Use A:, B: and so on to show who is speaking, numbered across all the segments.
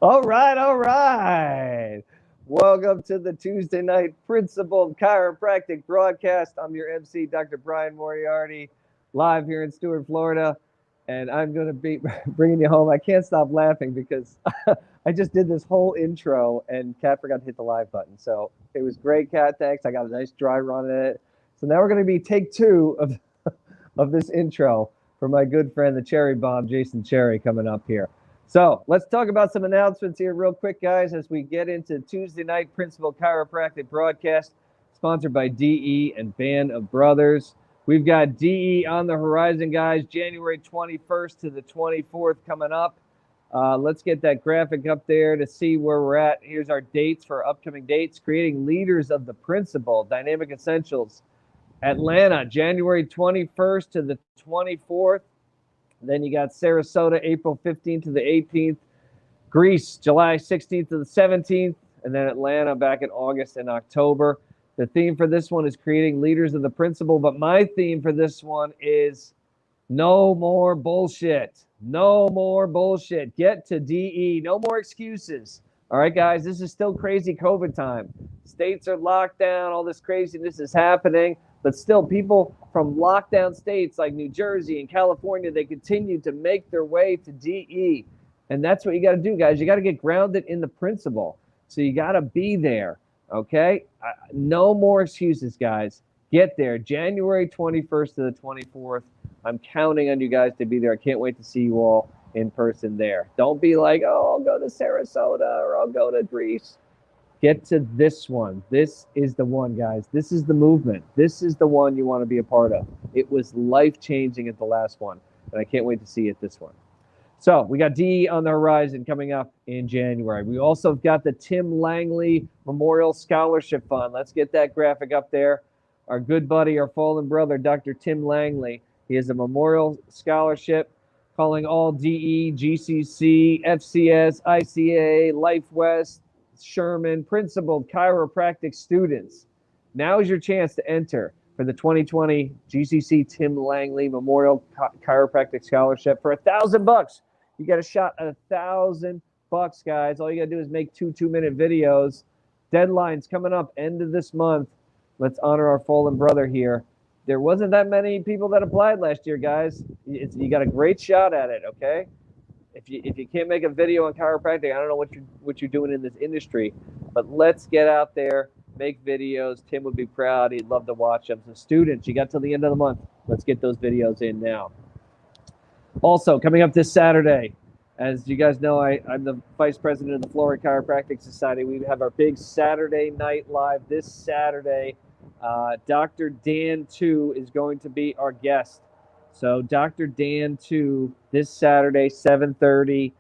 A: All right, all right. Welcome to the Tuesday night Principled Chiropractic broadcast. I'm your MC, Dr. Brian Moriarty, live here in Stuart, Florida, and I'm going to be bringing you home. I can't stop laughing because I just did this whole intro and Kat forgot to hit the live button. So it was great, Kat. Thanks. I got a nice dry run in it. So now we're going to be take two of this intro for my good friend, the Cherry Bomb, Jason Cherry, coming up here. So let's talk about some announcements here real quick, guys, as we get into Tuesday night Principal Chiropractic broadcast, sponsored by DE and Band of Brothers. We've got DE on the horizon, guys, January 21st to the 24th coming up. Let's get that graphic up there to see where we're at. Here's our dates for upcoming dates. Creating Leaders of the Principle, Dynamic Essentials, Atlanta, January 21st to the 24th. Then you got Sarasota, April 15th to the 18th. Greece, July 16th to the 17th. And then Atlanta back in August and October. The theme for this one is Creating Leaders of the Principle. But my theme for this one is no more bullshit. No more bullshit. Get to DE. No more excuses. All right, guys, this is still crazy COVID time. States are locked down. All this craziness is happening. But still, people from lockdown states like New Jersey and California, they continue to make their way to DE. And that's what you got to do, guys. You got to get grounded in the principle. So you got to be there, okay? No more excuses, guys. Get there. January 21st to the 24th. I'm counting on you guys to be there. I can't wait to see you all in person there. Don't be like, oh, I'll go to Sarasota or I'll go to Greece. Get to this one. This is the one, guys. This is the movement. This is the one you want to be a part of. It was life-changing at the last one, and I can't wait to see it this one. So we got DE on the horizon coming up in January. We also got the Tim Langley Memorial Scholarship Fund. Let's get that graphic up there. Our good buddy, our fallen brother, Dr. Tim Langley. He has a memorial scholarship calling all DE, GCC, FCS, ICA, Life West, Sherman, Principled Chiropractic students. Now is your chance to enter for the 2020 GCC Tim Langley Memorial Chiropractic Scholarship for $1,000. You got a shot at $1,000, guys. All you got to do is make two 2-minute videos. Deadline's coming up end of this month. Let's honor our fallen brother here. There wasn't that many people that applied last year, guys. You got a great shot at it, okay? If you can't make a video on chiropractic, I don't know what you're doing in this industry, but let's get out there, make videos. Tim would be proud. He'd love to watch them. So students, you got till the end of the month. Let's get those videos in now. Also, coming up this Saturday, as you guys know, I'm the vice president of the Florida Chiropractic Society. We have our big Saturday night live this Saturday. Dr. Dan 2 is going to be our guest. So Dr. Dan 2 this Saturday, 7:30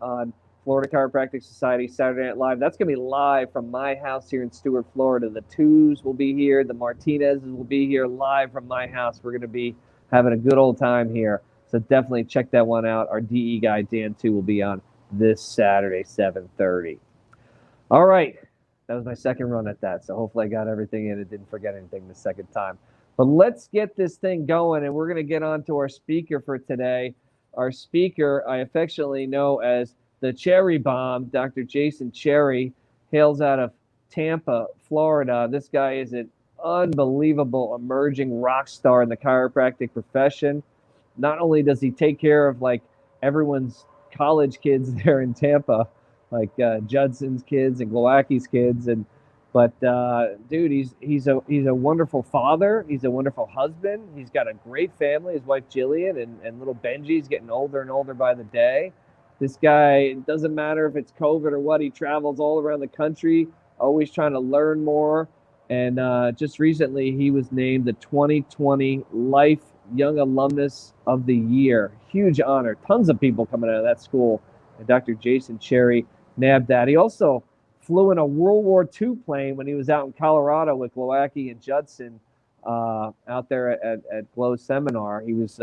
A: on Florida Chiropractic Society, Saturday Night Live. That's going to be live from my house here in Stuart, Florida. The Twos will be here. The Martinezes will be here live from my house. We're going to be having a good old time here. So definitely check that one out. Our DE guy, Dan 2, will be on this Saturday, 7:30. All right. That was my second run at that. So hopefully I got everything in. I didn't forget anything the second time. But let's get this thing going, and we're going to get on to our speaker for today. Our speaker, I affectionately know as the Cherry Bomb, Dr. Jason Cherry, hails out of Tampa, Florida. This guy is an unbelievable emerging rock star in the chiropractic profession. Not only does he take care of like everyone's college kids there in Tampa, like Judson's kids and Glowacki's kids, but dude, he's a wonderful father. He's a wonderful husband. He's got a great family. His wife Jillian and little Benji's getting older and older by the day. This guy, it doesn't matter if it's COVID or what, he travels all around the country, always trying to learn more. And just recently, he was named the 2020 Life Young Alumnus of the Year. Huge honor. Tons of people coming out of that school. And Dr. Jason Cherry nabbed that. He also flew in a World War II plane when he was out in Colorado with Glowacki and Judson out there at Glow's seminar. He was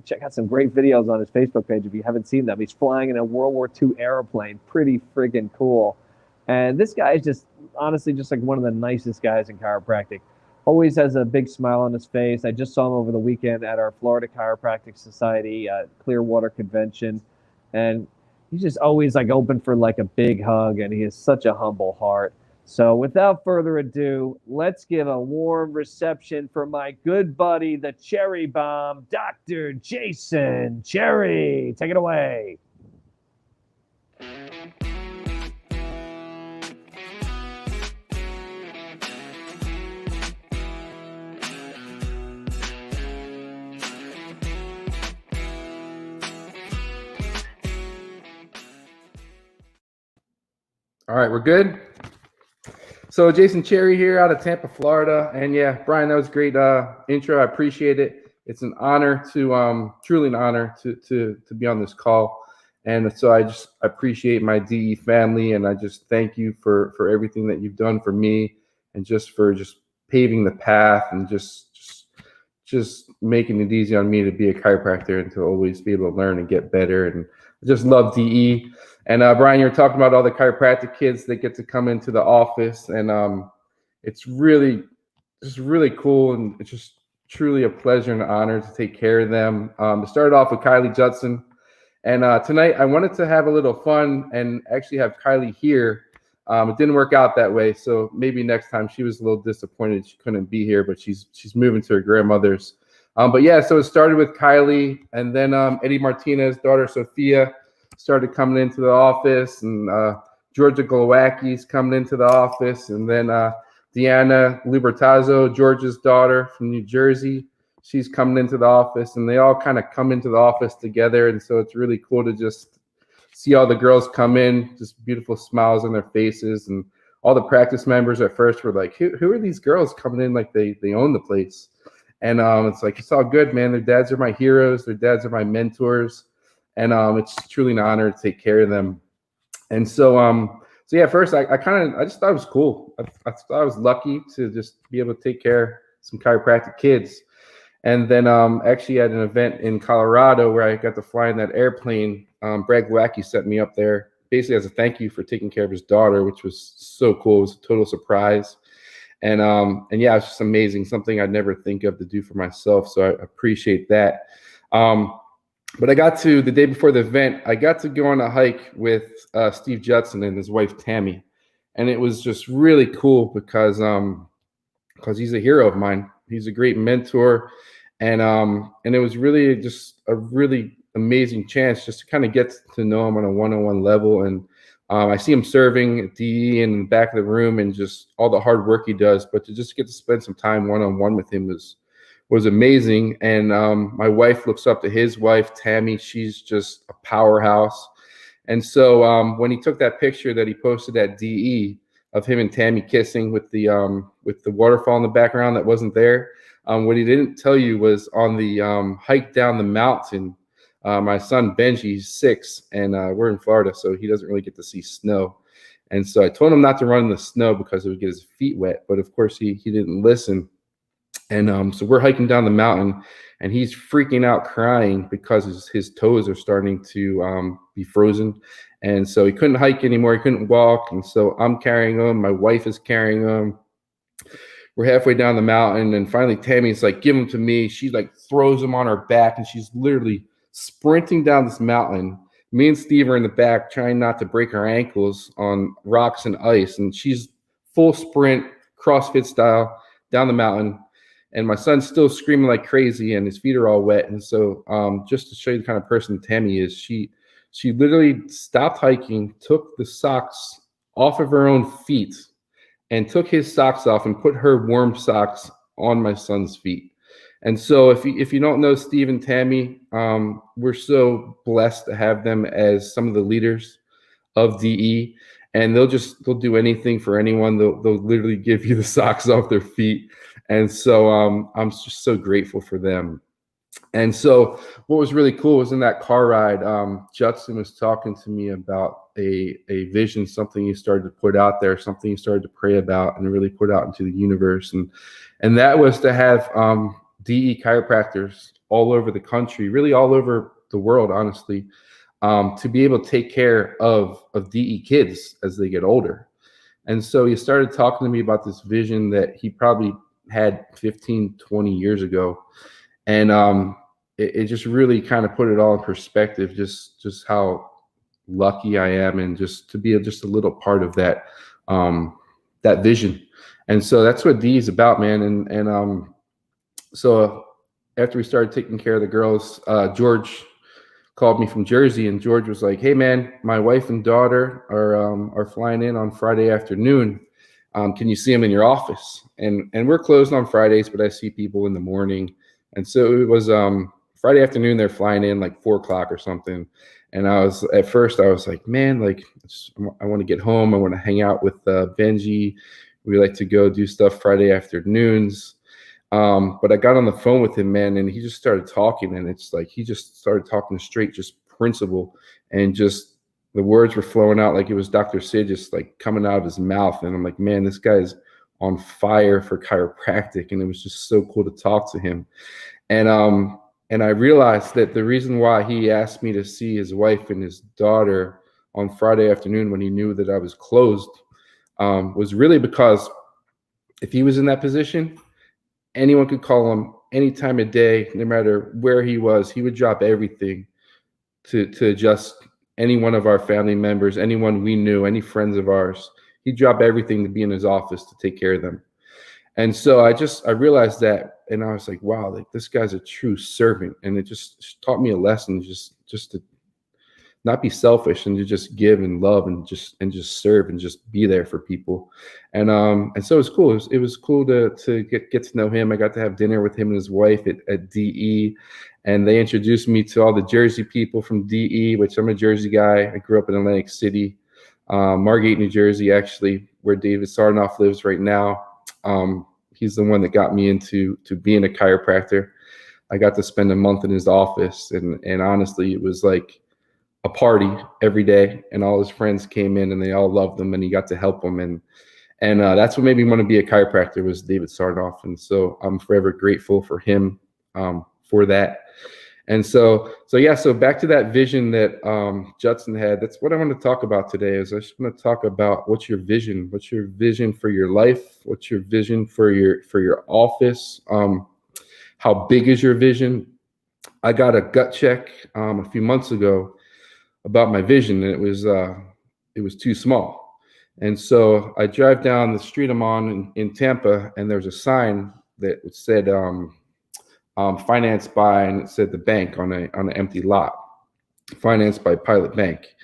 A: check out some great videos on his Facebook page if you haven't seen them. He's flying in a World War II airplane. Pretty friggin' cool. And this guy is just honestly just like one of the nicest guys in chiropractic. Always has a big smile on his face. I just saw him over the weekend at our Florida Chiropractic Society Clearwater convention. And he's just always like open for like a big hug, and he has such a humble heart. So without further ado, let's give a warm reception for my good buddy, the Cherry Bomb, Dr. Jason Cherry. Take it away.
B: All right, we're good. So Jason Cherry here out of Tampa, Florida. And yeah, Brian, that was a great intro. I appreciate it. It's an honor to truly an honor to be on this call. And so I appreciate my DE family, and I just thank you for everything that you've done for me, and for paving the path, and just making it easy on me to be a chiropractor and to always be able to learn and get better. And I just love DE. And Brian, you're talking about all the chiropractic kids that get to come into the office, and it's really cool, and it's just truly a pleasure and an honor to take care of them. To start off with Kylie Judson, and tonight I wanted to have a little fun and actually have Kylie here. It didn't work out that way, so maybe next time. She was a little disappointed she couldn't be here, but she's moving to her grandmother's. But yeah, so it started with Kylie, and then Eddie Martinez's daughter Sophia started coming into the office, and Georgia Glowacki's coming into the office, and then Deanna Lubertazzo, George's daughter from New Jersey, she's coming into the office, and they all kind of come into the office together. And so it's really cool to just see all the girls come in, just beautiful smiles on their faces. And all the practice members at first were like, who are these girls coming in like they own the place? And it's like, it's all good, man. Their dads are my heroes. Their dads are my mentors. And it's truly an honor to take care of them. And so yeah, first I just thought it was cool. I thought I was lucky to just be able to take care of some chiropractic kids. And then actually at an event in Colorado where I got to fly in that airplane, Brad Glowacki set me up there basically as a thank you for taking care of his daughter, which was so cool. It was a total surprise. And yeah, it's just amazing, something I'd never think of to do for myself. So I appreciate that. But the day before the event, I got to go on a hike with Steve Judson and his wife, Tammy. And it was just really cool because he's a hero of mine. He's a great mentor. And it was really just a really amazing chance just to kind of get to know him on a one-on-one level. And I see him serving at DE in the back of the room, and just all the hard work he does. But to just get to spend some time one-on-one with him was amazing. And my wife looks up to his wife, Tammy. She's just a powerhouse. And so when he took that picture that he posted at DE of him and Tammy kissing with the waterfall in the background that wasn't there, what he didn't tell you was on the hike down the mountain, my son Benji, he's 6, and we're in Florida, so he doesn't really get to see snow. And so I told him not to run in the snow because it would get his feet wet. But of course he didn't listen. And so we're hiking down the mountain, and he's freaking out, crying because his toes are starting to be frozen. And so he couldn't hike anymore. He couldn't walk. And so I'm carrying him. My wife is carrying him. We're halfway down the mountain, and finally Tammy's like, give him to me. She like throws him on her back, and she's literally sprinting down this mountain. Me and Steve are in the back trying not to break our ankles on rocks and ice. And she's full sprint, CrossFit style, down the mountain. And my son's still screaming like crazy, and his feet are all wet. And so just to show you the kind of person Tammy is, she literally stopped hiking, took the socks off of her own feet, and took his socks off and put her warm socks on my son's feet. And so if you don't know Steve and Tammy, we're so blessed to have them as some of the leaders of DE. And they'll do anything for anyone. They'll literally give you the socks off their feet. And so I'm just so grateful for them. And so what was really cool was in that car ride, Judson was talking to me about a vision, something he started to put out there, something he started to pray about and really put out into the universe. And that was to have DE chiropractors all over the country, really all over the world, honestly, to be able to take care of DE kids as they get older. And so he started talking to me about this vision that he probably had 15, 20 years ago. And it just really kind of put it all in perspective, just how lucky I am, and just to be just a little part of that that vision. And so that's what D is about, man. And so after we started taking care of the girls, George called me from Jersey, and George was like, "Hey, man, my wife and daughter are flying in on Friday afternoon. Can you see them in your office?" And we're closed on Fridays, but I see people in the morning. And so it was Friday afternoon. They're flying in like 4 o'clock or something. And at first I was like, man, like I want to get home. I want to hang out with Benji. We like to go do stuff Friday afternoons. But I got on the phone with him, man, and he just started talking, and it's like he just started talking straight, just principle, and just the words were flowing out like it was Dr. Sid, just like coming out of his mouth. And I'm like, man, this guy's on fire for chiropractic, and it was just so cool to talk to him. And I realized that the reason why he asked me to see his wife and his daughter on Friday afternoon when he knew that I was closed was really because if he was in that position, anyone could call him any time of day, no matter where he was. He would drop everything to just any one of our family members, anyone we knew, any friends of ours. He'd drop everything to be in his office to take care of them. And so I realized that, and I was like, wow, like this guy's a true servant. And it just taught me a lesson, just to not be selfish and to just give and love and just serve and just be there for people. And so it was cool. It was cool to get to know him. I got to have dinner with him and his wife at DE, and they introduced me to all the Jersey people from DE, which I'm a Jersey guy. I grew up in Atlantic City, Margate, New Jersey, actually, where David Sarnoff lives right now. He's the one that got me into being a chiropractor. I got to spend a month in his office, and honestly, it was like a party every day, and all his friends came in and they all loved him, and he got to help them. And that's what made me want to be a chiropractor, was David Sarnoff. And so I'm forever grateful for him for that. And so back to that vision that Judson had. That's what I want to talk about today. Is I just want to talk about what's your vision? What's your vision for your life? What's your vision for your office? How big is your vision? I got a gut check a few months ago about my vision, and it was too small. And so I drive down the street I'm on in Tampa, and there's a sign that said financed by, and it said the bank on an empty lot, financed by Pilot Bank.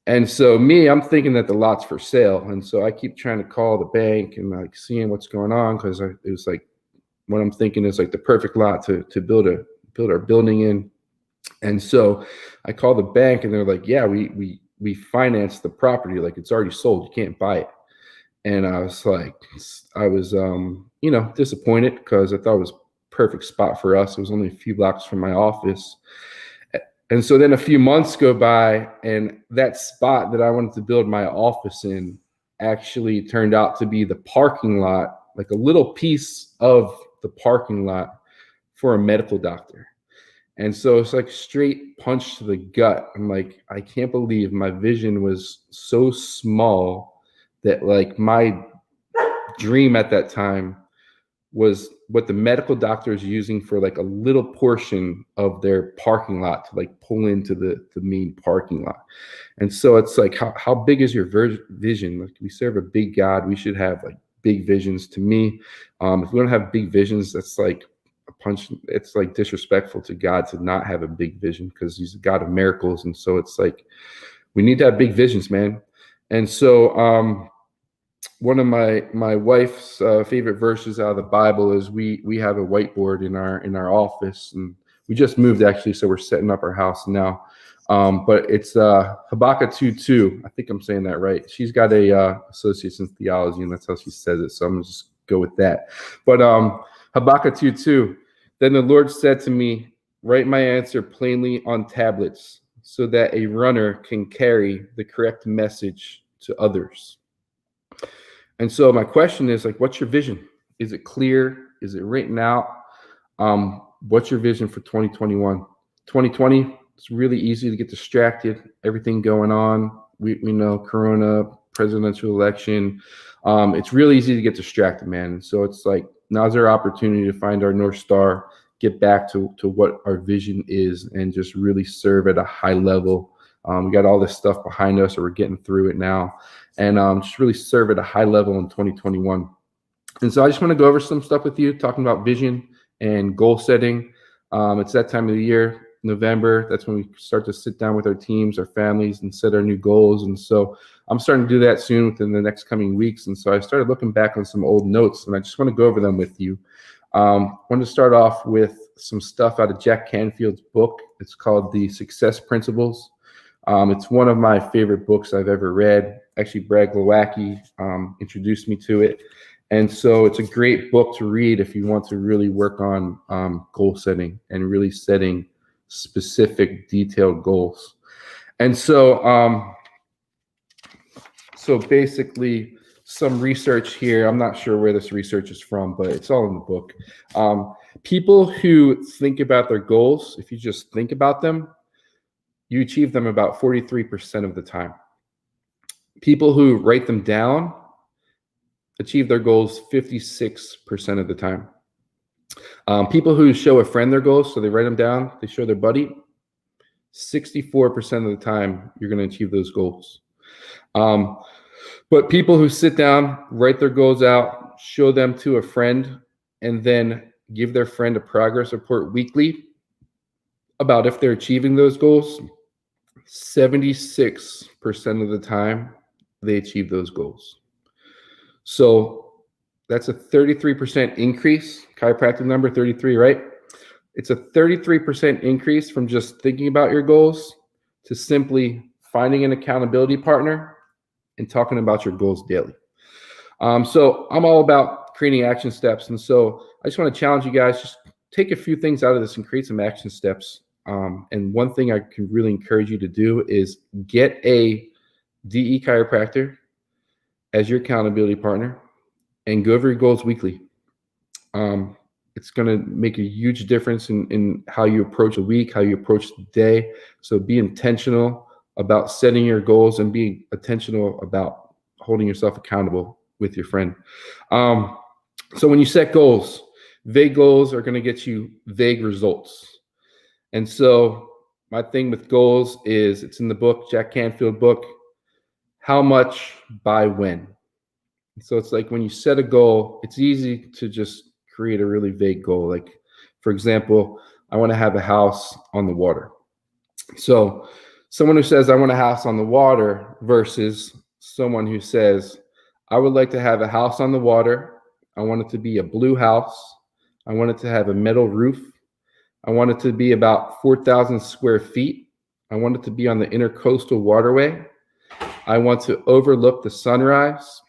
B: And so I'm thinking that the lot's for sale, and so I keep trying to call the bank and like seeing what's going on, because it was like what I'm thinking is like the perfect lot to build our building in. And so I call the bank, and they're like, yeah, we financed the property, like it's already sold, you can't buy it. And I was disappointed, because I thought it was a perfect spot for us. It was only a few blocks from my office. And so then a few months go by, and that spot that I wanted to build my office in actually turned out to be the parking lot, like a little piece of the parking lot for a medical doctor. And so it's like straight punch to the gut. I'm like, I can't believe my vision was so small that like my dream at that time was what the medical doctor is using for like a little portion of their parking lot to like pull into the main parking lot. And so it's like, how big is your vision? Like, we serve a big God. We should have like big visions. To me, if we don't have big visions, that's like it's like disrespectful to God to not have a big vision, because he's a God of miracles. And so it's like, we need to have big visions, man. And so one of my wife's favorite verses out of the Bible is we have a whiteboard in our office, and we just moved actually, so we're setting up our house now. But it's Habakkuk 2:2. I think I'm saying that right. She's got a associates in theology, and that's how she says it. So I'm gonna just go with that. But Habakkuk 2:2. Then the Lord said to me, write my answer plainly on tablets, so that a runner can carry the correct message to others. And so my question is, like, what's your vision? Is it clear? Is it written out? What's your vision for 2021? 2020, it's really easy to get distracted. Everything going on. We know Corona, presidential election. It's really easy to get distracted, man. And so it's like, now's our opportunity to find our North Star, get back to what our vision is, and just really serve at a high level We got all this stuff behind us, or we're getting through it now, and just really serve at a high level in 2021. And so I just want to go over some stuff with you, talking about vision and goal setting. It's that time of the year, November. That's when we start to sit down with our teams, our families, and set our new goals. And so I'm starting to do that soon within the next coming weeks. And so I started looking back on some old notes, and I just want to go over them with you. I want to start off with some stuff out of Jack Canfield's book. It's called The Success Principles. It's one of my favorite books I've ever read. Actually, Brad Glowacki introduced me to it. And so it's a great book to read if you want to really work on goal setting and really setting specific, detailed goals. And so, so basically, some research here. I'm not sure where this research is from, but it's all in the book. People who think about their goals, if you just think about them, you achieve them about 43% of the time. People who write them down achieve their goals 56% of the time. People who show a friend their goals, so they write them down, they show their buddy, 64% of the time you're going to achieve those goals. But people who sit down, write their goals out, show them to a friend, and then give their friend a progress report weekly about if they're achieving those goals, 76% of the time they achieve those goals. So that's a 33% increase. Chiropractic number 33, right? It's a 33% increase from just thinking about your goals to simply finding an accountability partner and talking about your goals daily. So I'm all about creating action steps. And so I just want to challenge you guys, just take a few things out of this and create some action steps. And one thing I can really encourage you to do is get a DE chiropractor as your accountability partner and go over your goals weekly. It's going to make a huge difference in how you approach a week, how you approach the day. So be intentional about setting your goals and be intentional about holding yourself accountable with your friend. So when you set goals, vague goals are going to get you vague results. And so my thing with goals is, it's in the book, Jack Canfield book, how much by when. So it's like when you set a goal, it's easy to just create a really vague goal. Like, for example, I want to have a house on the water. So someone who says, I want a house on the water versus someone who says, I would like to have a house on the water. I want it to be a blue house. I want it to have a metal roof. I want it to be about 4,000 square feet. I want it to be on the intercoastal waterway. I want to overlook the sunrise.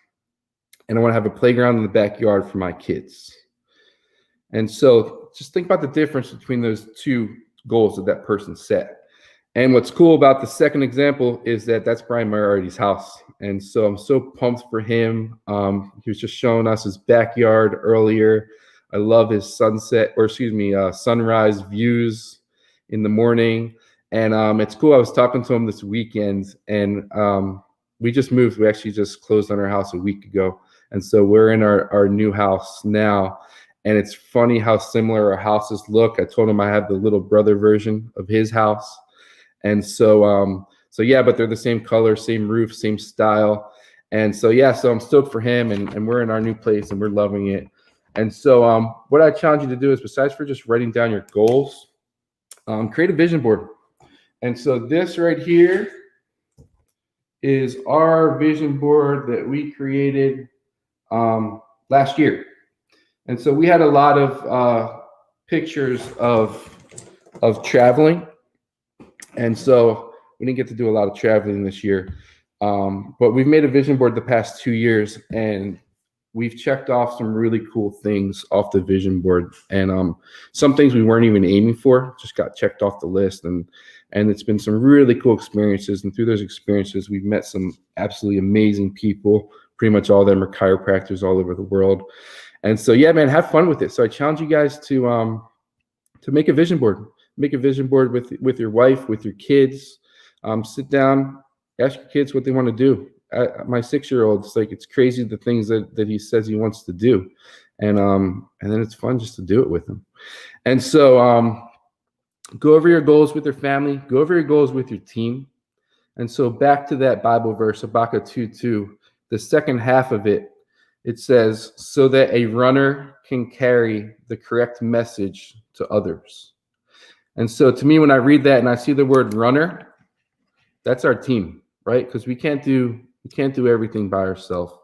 B: And I want to have a playground in the backyard for my kids. And so just think about the difference between those two goals that that person set. And what's cool about the second example is that that's Brian Moriarty's house. And so I'm so pumped for him. He was just showing us his backyard earlier. I love his sunrise views in the morning. And it's cool. I was talking to him this weekend, and we just moved. We actually just closed on our house a week ago. And so we're in our new house now. And it's funny how similar our houses look. I told him I have the little brother version of his house. And so, yeah, but they're the same color, same roof, same style. And so, yeah, so I'm stoked for him, and we're in our new place and we're loving it. And so what I challenge you to do is, besides for just writing down your goals, create a vision board. And so this right here is our vision board that we created last year. And so we had a lot of pictures of traveling. And so we didn't get to do a lot of traveling this year. But we've made a vision board the past 2 years, and we've checked off some really cool things off the vision board. And some things we weren't even aiming for just got checked off the list. And it's been some really cool experiences. And through those experiences, we've met some absolutely amazing people. Pretty much all of them are chiropractors all over the world. And so, yeah, man, have fun with it. So I challenge you guys to make a vision board. Make a vision board with your wife, with your kids. Sit down, ask your kids what they want to do. My 6-year-old, it's crazy the things that he says he wants to do. And then it's fun just to do it with him. And so go over your goals with your family. Go over your goals with your team. And so back to that Bible verse, Habakkuk 2:2, the second half of it, it says, so that a runner can carry the correct message to others. And so to me, when I read that and I see the word runner, that's our team, right? Because we can't do everything by ourselves.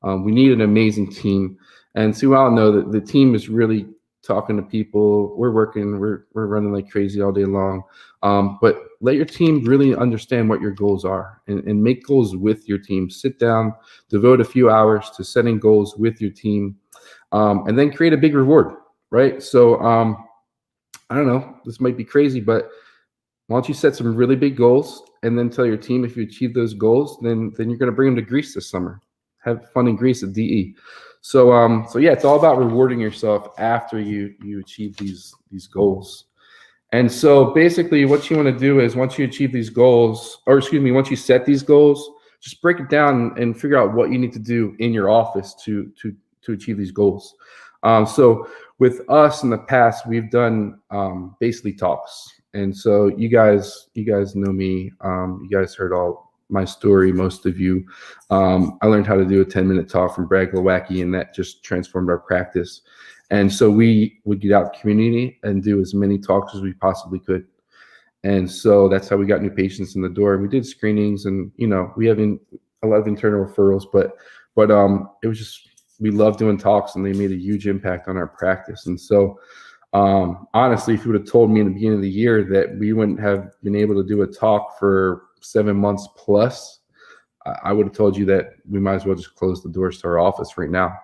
B: We need an amazing team. And so we all know that the team is really talking to people. We're working, we're running like crazy all day long. But let your team really understand what your goals are and make goals with your team. Sit down, devote a few hours to setting goals with your team, and then create a big reward, right? So I don't know, this might be crazy, but why don't you set some really big goals and then tell your team if you achieve those goals, then you're going to bring them to Greece this summer. Have fun in Greece at DE. So yeah, it's all about rewarding yourself after you achieve these goals. And so basically what you want to do is once you achieve these goals, once you set these goals, just break it down and figure out what you need to do in your office to achieve these goals. So with us in the past, we've done basically talks. And so you guys know me. You guys heard all my story, most of you. I learned how to do a 10-minute talk from Brad Glowacki, and that just transformed our practice. And so we would get out in the community and do as many talks as we possibly could. And so that's how we got new patients in the door. We did screenings, and we have a lot of internal referrals, but it was just, we love doing talks, and they made a huge impact on our practice. And so honestly, if you would have told me in the beginning of the year that we wouldn't have been able to do a talk for 7 months plus, I would have told you that we might as well just close the doors to our office right now.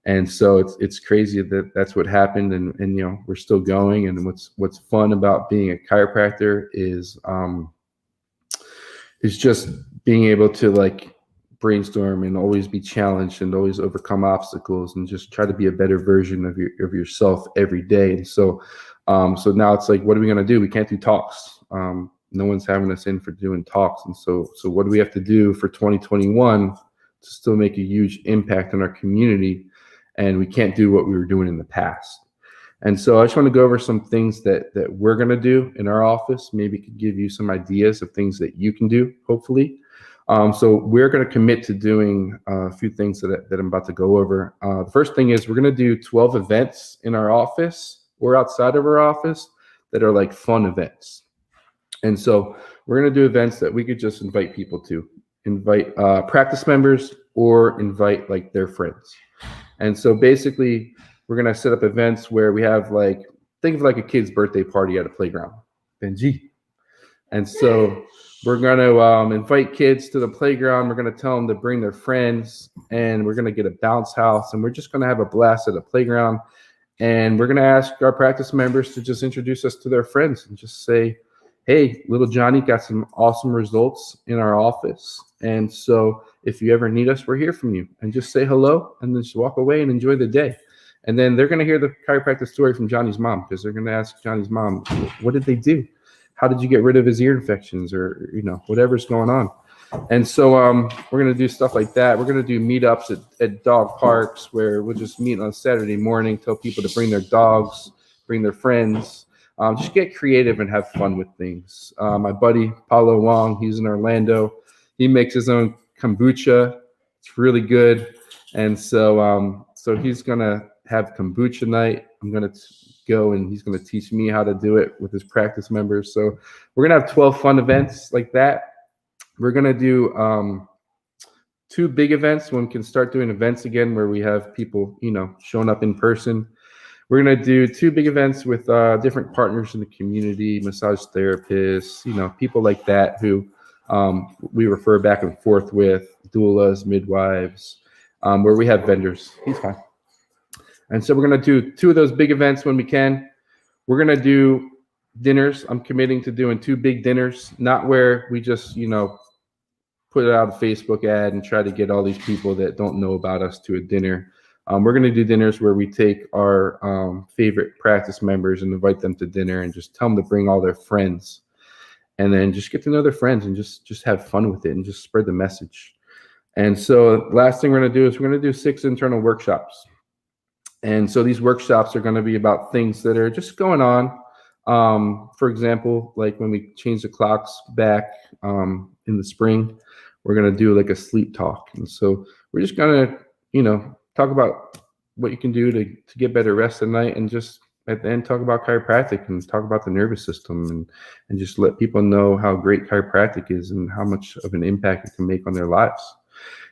B: And so it's crazy that that's what happened, and we're still going. And what's fun about being a chiropractor is just being able to like brainstorm and always be challenged and always overcome obstacles and just try to be a better version of yourself every day. And so now it's like, what are we going to do? We can't do talks. No one's having us in for doing talks. And so what do we have to do for 2021 to still make a huge impact on our community? And we can't do what we were doing in the past. And so I just want to go over some things that we're going to do in our office. Maybe could give you some ideas of things that you can do, hopefully. So we're going to commit to doing a few things that I'm about to go over. The first thing is we're going to do 12 events in our office or outside of our office that are like fun events. And so we're going to do events that we could just invite people to, invite practice members or invite like their friends. And so basically we're going to set up events where we have think of like a kid's birthday party at a playground. Benji. And so we're going to invite kids to the playground. We're going to tell them to bring their friends, and we're going to get a bounce house, and we're just going to have a blast at the playground. And we're going to ask our practice members to just introduce us to their friends and just say, hey, little Johnny got some awesome results in our office. And so if you ever need us, we're here from you. And just say hello and then just walk away and enjoy the day. And then they're going to hear the chiropractic story from Johnny's mom, because they're going to ask Johnny's mom, what did they do? How did you get rid of his ear infections, or whatever's going on? And so we're going to do stuff like that. We're going to do meetups at dog parks where we'll just meet on a Saturday morning, tell people to bring their dogs, bring their friends, just get creative and have fun with things. My buddy, Paulo Wong, he's in Orlando. He makes his own kombucha. It's really good. And so he's going to have kombucha night. I'm going to go, and he's going to teach me how to do it with his practice members. So we're going to have 12 fun events like that. We're going to do 2 big events when we can start doing events again where we have people, showing up in person. We're going to do 2 big events with different partners in the community, massage therapists, people like that who we refer back and forth with, doulas, midwives, where we have vendors. He's fine. And so we're going to do 2 of those big events when we can. We're going to do dinners. I'm committing to doing 2 big dinners, not where we just, put out a Facebook ad and try to get all these people that don't know about us to a dinner. We're going to do dinners where we take our favorite practice members and invite them to dinner and just tell them to bring all their friends, and then just get to know their friends and just have fun with it and just spread the message. And so last thing we're going to do is we're going to do 6 internal workshops. And so these workshops are going to be about things that are just going on. For example, like when we change the clocks back in in the spring, we're going to do like a sleep talk. And so we're just going to, talk about what you can do to get better rest at night, and just at the end talk about chiropractic and talk about the nervous system, and just let people know how great chiropractic is and how much of an impact it can make on their lives.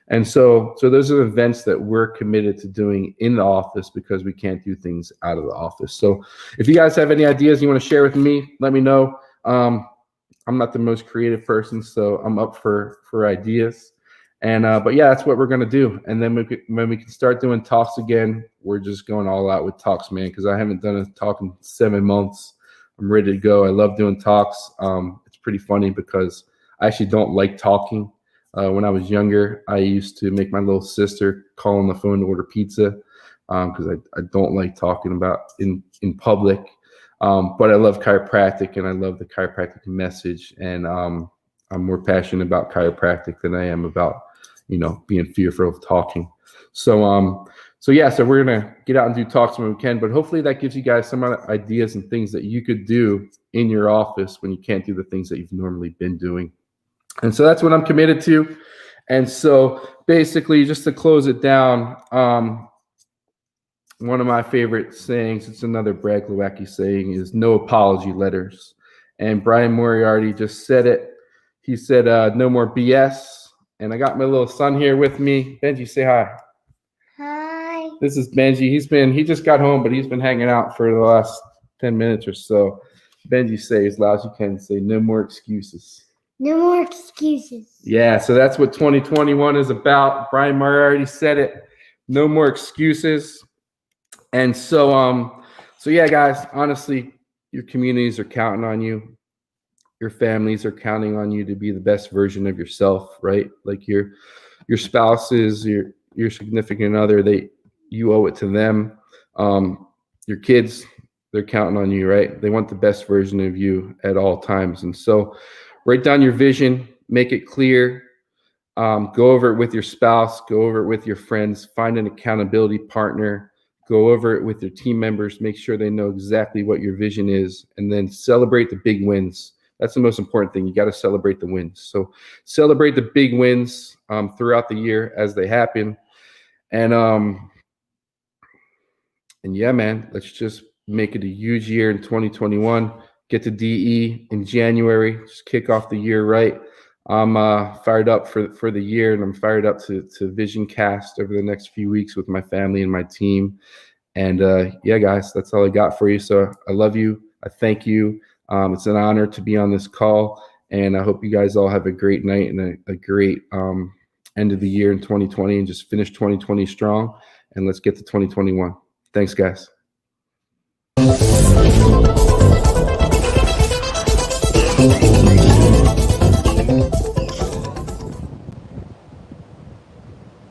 B: And so those are events that we're committed to doing in the office, because we can't do things out of the office. So if you guys have any ideas you want to share with me, let me know. I'm not the most creative person, so I'm up for ideas. And but yeah, that's what we're gonna do. And then when we can start doing talks again, we're just going all out with talks, man. Because I haven't done a talk in 7 months. I'm ready to go. I love doing talks. It's pretty funny because I actually don't like talking. When I was younger, I used to make my little sister call on the phone to order pizza, because I don't like talking about in public. But I love chiropractic, and I love the chiropractic message. And I'm more passionate about chiropractic than I am about, being fearful of talking. So we're gonna get out and do talks when we can. But hopefully that gives you guys some ideas and things that you could do in your office when you can't do the things that you've normally been doing. And so that's what I'm committed to. And so basically, just to close it down, one of my favorite sayings, it's another Brad Glowacki saying, is no apology letters. And Brian Moriarty just said it. He said, no more BS. And I got my little son here with me. Benji, say hi.
C: Hi.
B: This is Benji. He just got home, but he's been hanging out for the last 10 minutes or so. Benji, say as loud as you can, say no more excuses.
C: No more excuses.
B: Yeah, so that's what 2021 is about. Brian Moriarty said it. No more excuses. And so yeah, guys, honestly, your communities are counting on you. Your families are counting on you to be the best version of yourself, right? Like your spouses, your significant other, you owe it to them. Your kids, they're counting on you, right? They want the best version of you at all times. And so write down your vision, make it clear. Go over it with your spouse, go over it with your friends, find an accountability partner, go over it with your team members, make sure they know exactly what your vision is, and then celebrate the big wins. That's the most important thing. You got to celebrate the wins. So celebrate the big wins throughout the year as they happen. And yeah, man, let's just make it a huge year in 2021. Get to DE in January. Just kick off the year right. I'm fired up for the year, and I'm fired up to Vision Cast over the next few weeks with my family and my team. And yeah, guys, that's all I got for you. So I love you. I thank you. It's an honor to be on this call, and I hope you guys all have a great night and a great end of the year in 2020, and just finish 2020 strong. And let's get to 2021. Thanks, guys.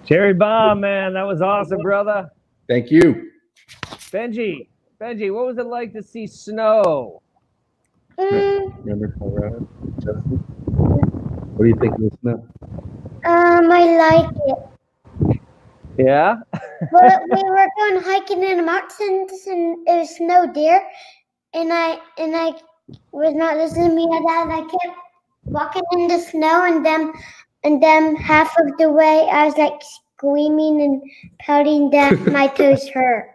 A: Cherry bomb, man. That was awesome, brother.
B: Thank you.
A: Benji, what was it like to see snow?
B: Remember Colorado? What do you think of the snow?
C: I like it.
A: Yeah?
C: But we were going hiking in the mountains, and it was snowed there, and I was not listening to me at that, and I kept walking in the snow, and then half of the way I was like screaming and pouting that my toes hurt.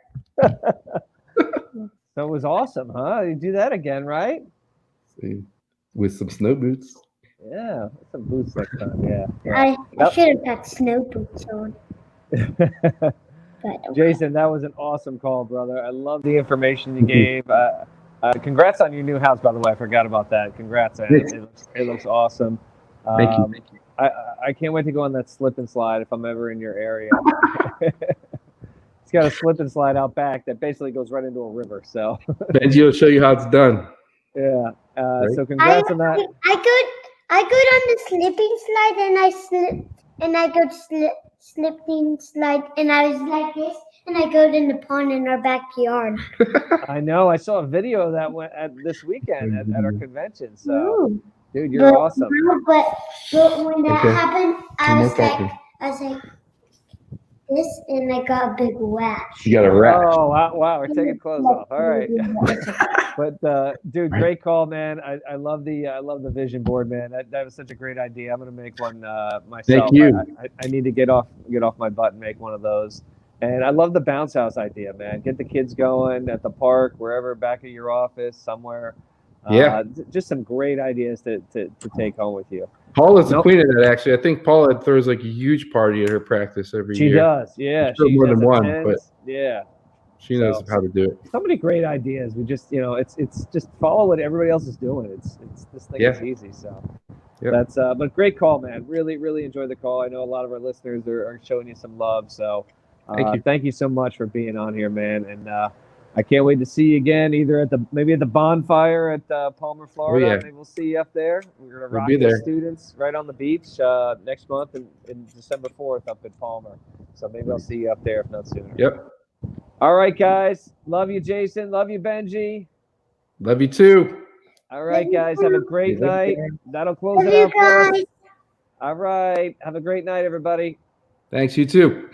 A: That was awesome, huh? You do that again, right?
B: With some snow boots.
A: Yeah, some boots next time. Yeah.
C: I should have had snow boots on. But
A: Jason, that was an awesome call, brother. I love the information you gave. Congrats on your new house, by the way. I forgot about that. Congrats. It looks awesome.
B: Thank you.
A: I can't wait to go on that slip and slide if I'm ever in your area. It's got a slip and slide out back that basically goes right into a river. So
B: Benji will show you how it's done.
A: Yeah. So congrats on that.
C: I go on the slipping slide, and I go slipping slide, and I was like this, and I go in the pond in our backyard.
A: I know. I saw a video of that this weekend at our convention. So,
C: Ooh.
A: Dude, you're awesome.
C: But when that happened, I was like, this, and I got a big rash.
B: You got a rash.
A: Oh, wow. We're taking clothes off. All right. But dude, great call, man. I love the vision board, man. That was such a great idea. I'm gonna make one myself.
B: Thank you.
A: I need to get off my butt and make one of those. And I love the bounce house idea, man. Get the kids going at the park, wherever, back at your office, somewhere.
B: Yeah.
A: Just some great ideas to take home with you.
B: Paula's the queen of that, actually. I think Paula throws like a huge party at her practice every year.
A: She does, yeah.
B: She more than one,
A: attends,
B: but
A: yeah.
B: she knows how to do it.
A: So many great ideas. We just, it's just follow what everybody else is doing. It's this thing is easy. So that's but great call, man. Really, really enjoyed the call. I know a lot of our listeners are showing you some love. So thank you so much for being on here, man. And I can't wait to see you again, either maybe at the bonfire at Palmer, Florida.
B: Oh, yeah.
A: Maybe we'll see you up there. We're gonna rock
B: be
A: the
B: there.
A: students right on the beach next month in December 4th up at Palmer. So maybe I'll see you up there if not sooner.
B: Yep.
A: All right, guys. Love you, Jason. Love you, Benji.
B: Love you too.
A: All right, guys. Have a great night. That'll close
C: Love
A: it
C: you
A: out for us.
C: guys.
A: All right. Have a great night, everybody.
B: Thanks, you too.